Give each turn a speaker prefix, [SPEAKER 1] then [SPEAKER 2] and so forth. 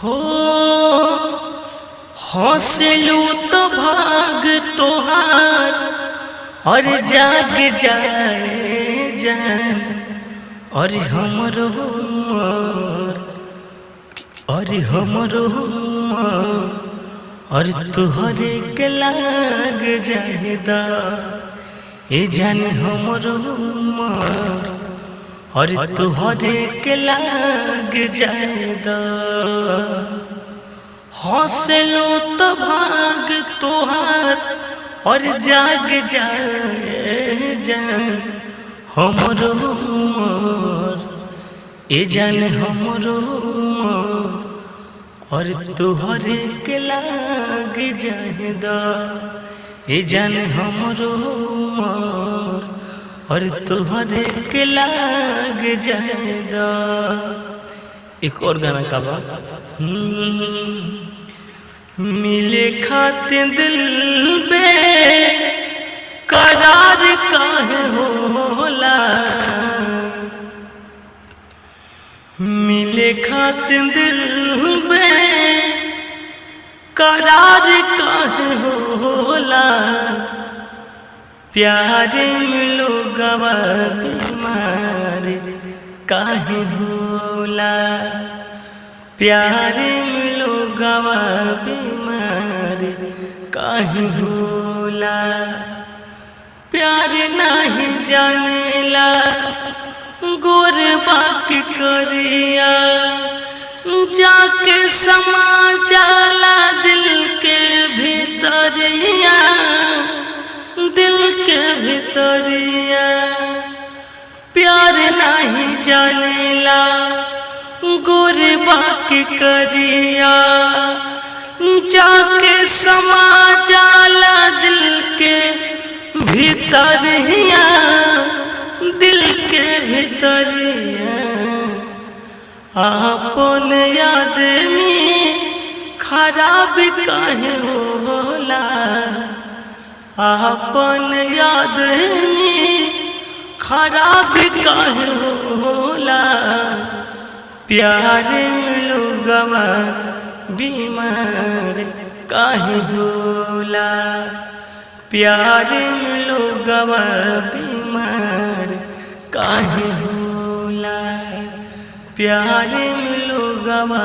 [SPEAKER 1] हो हौसलू तो भाग तोहार और जाग जाए जान और हमरो और तुहरे के लाग जाएदा ए जान हमरो और तुहरे के लाग जाएदा हौसलो तो भाग तोहार और जाग जाए जान हमरो ए जान हमरो और तुहरे के लाग जाएदा ए जान हमरो और तुहरे के लाग जाएदा। एक और गाना का बा मिले खातिर दिल बे करार काहे होला मिले खातिर दिल बे करार काहे होला प्यार मिलो गवा बीमार काहे होला प्यार मिलो गवा बीमार काहे होला प्यार नहीं जानेला गोर बाकी करिया जाके समा जाला दिल के भीतरिया दिल के भीतरिया प्यार नहीं जानेला गोर बाकी करिया जाके समा जाला दिल के भीतरिया दिल के भीतरिया आपन याद में खराब काहे होला आपन याद में खराब काहे होला प्यार मिलो गवा बीमार काहे होला प्यार मिलो गवा बीमार काहे होला प्यार मिलो गवा